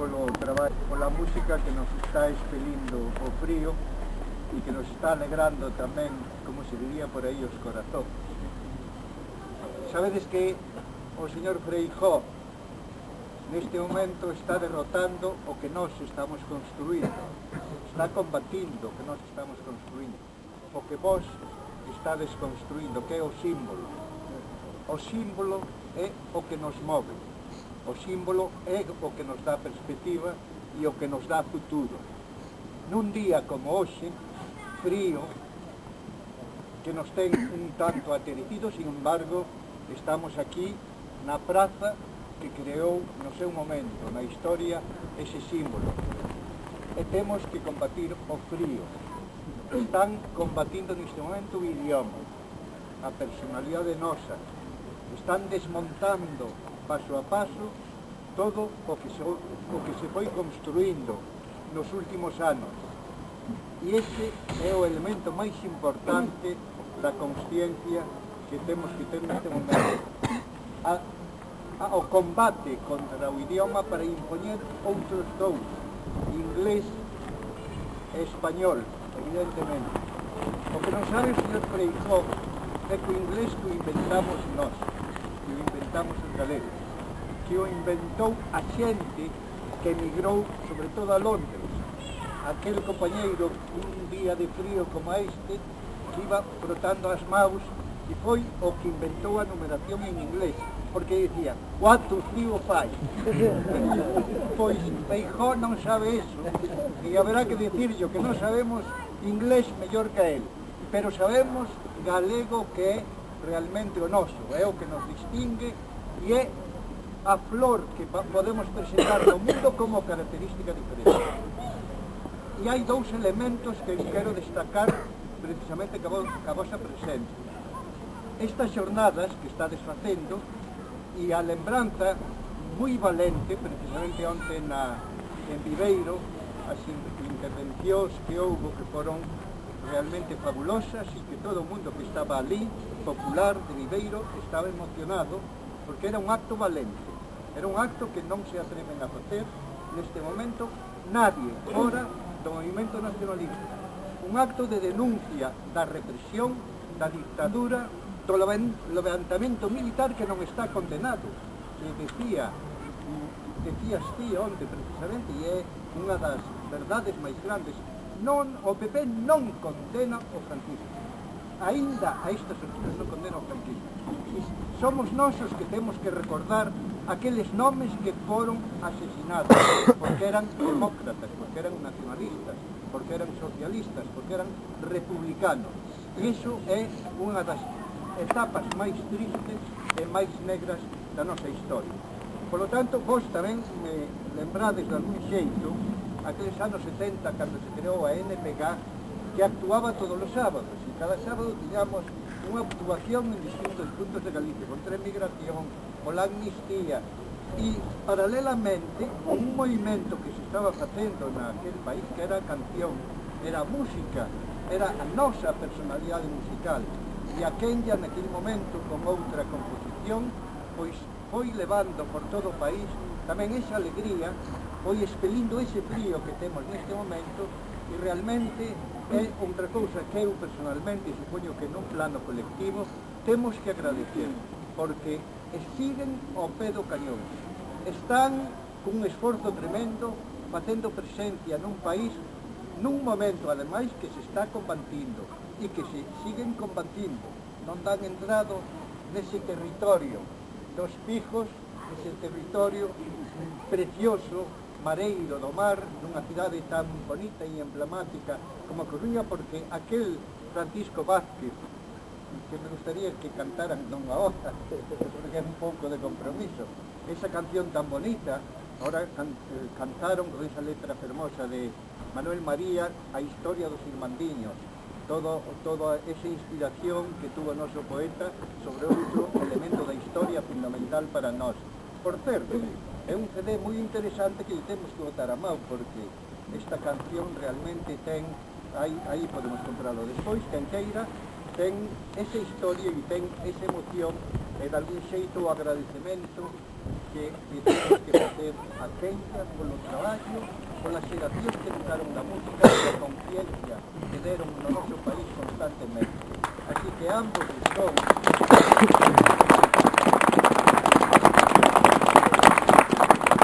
polo traballo, pola música que nos está expelindo o frío e que nos está alegrando tamén, como se diría por aí, os corazóns. Sabedes que o señor Freijóo neste momento está derrotando o que nós estamos construindo, está combatindo o que nós estamos construindo, o que vos estades construindo, que é o símbolo. O símbolo é o que nos move, o símbolo é o que nos dá perspectiva e o que nos dá futuro. Nun día como hoxe, frío, que nos ten un tanto aterecidos, sin embargo, estamos aquí na praza que creou no seu momento, na historia, ese símbolo. E temos que combatir o frío. Están combatindo neste momento o idioma, a personalidade nosa. Están desmontando, paso a paso, todo o que se foi construindo nos últimos anos. E ese é o elemento máis importante da consciencia que temos que ter neste momento. O combate contra o idioma para impoñer outros dous, inglés e español, evidentemente. O que non sabe o señor Freijóo é que o inglés que o inventamos nós, que o inventamos os galegos, que o inventou a xente que emigrou, sobre todo a Londres. Aquel compañeiro, un día de frío como este, que iba frotando as maus e foi o que inventou a numeración en inglés, porque dicía, cuánto frío fai. Pois Feijóo non sabe eso, e haberá que dicirlo que non sabemos inglés mellor que él, pero sabemos galego, que é realmente o noso, é o que nos distingue e é a flor que podemos presentar no mundo como característica diferente. E hai dous elementos que quero destacar precisamente ca vosa presencia. Estas xornadas que estades facendo e a lembranza moi valente, precisamente onte en Viveiro, as intervencións que houve que foron realmente fabulosas e que todo o mundo que estaba ali, popular de Viveiro, estaba emocionado porque era un acto valente, era un acto que non se atreven a facer neste momento nadie fora do movimento nacionalista, un acto de denuncia da represión, da dictadura, do levantamento militar que non está condenado, que decías ti onde precisamente, e é unha das verdades máis grandes. Non, o PP non condena o franquismo, aínda a estas alturas non condena o franquismo. Somos nós os que temos que recordar aqueles nomes que foron asesinados porque eran demócratas, porque eran nacionalistas, porque eran socialistas, porque eran republicanos. E iso é unha das etapas máis tristes e máis negras da nosa historia. Por lo tanto, vos tamén me lembrades de algún xeito aqueles anos 70, cando se creou a NPG, que actuaba todos os sábados, e cada sábado tiñamos unha actuación en distintos puntos de Galicia, contra a emigración, pola amnistía, e paralelamente un movimento que se estaba facendo naquel país, que era a canción, era a música, era a nosa personalidade musical, e a Kenya naquele momento con outra composición pois foi levando por todo o país tamén esa alegría, foi expelindo ese frío que temos neste momento, e realmente é outra cousa que eu personalmente, e supoño que nun plano colectivo, temos que agradecer, porque siguen ao pé do cañón, están cun esforzo tremendo facendo presencia nun país nun momento, ademais, que se está combatindo e que se siguen combatindo, non dan entrado nese territorio dos pijos, nese territorio precioso, mareiro do mar, nunha cidade tan bonita e emblemática como Coruña, porque aquel Francisco Vázquez, que me gustaría que cantaran non ahora, porque é un pouco de compromiso, esa canción tan bonita, ahora cantaron con esa letra fermosa de Manuel María, a historia dos irmandiños, toda esa inspiración que tuvo o noso poeta sobre outro elemento da historia fundamental para nós. Por certo, é un CD moi interesante que temos que botar a mão, porque esta canción realmente ten, aí podemos comprarlo despois, quen queira, ten esa historia e ten esa emoción e de algún xeito o agradecemento que temos que facer a queira polo traballo, polas xeracións que educaron da música e a conciencia que deron no noso país constantemente. Así que ambos son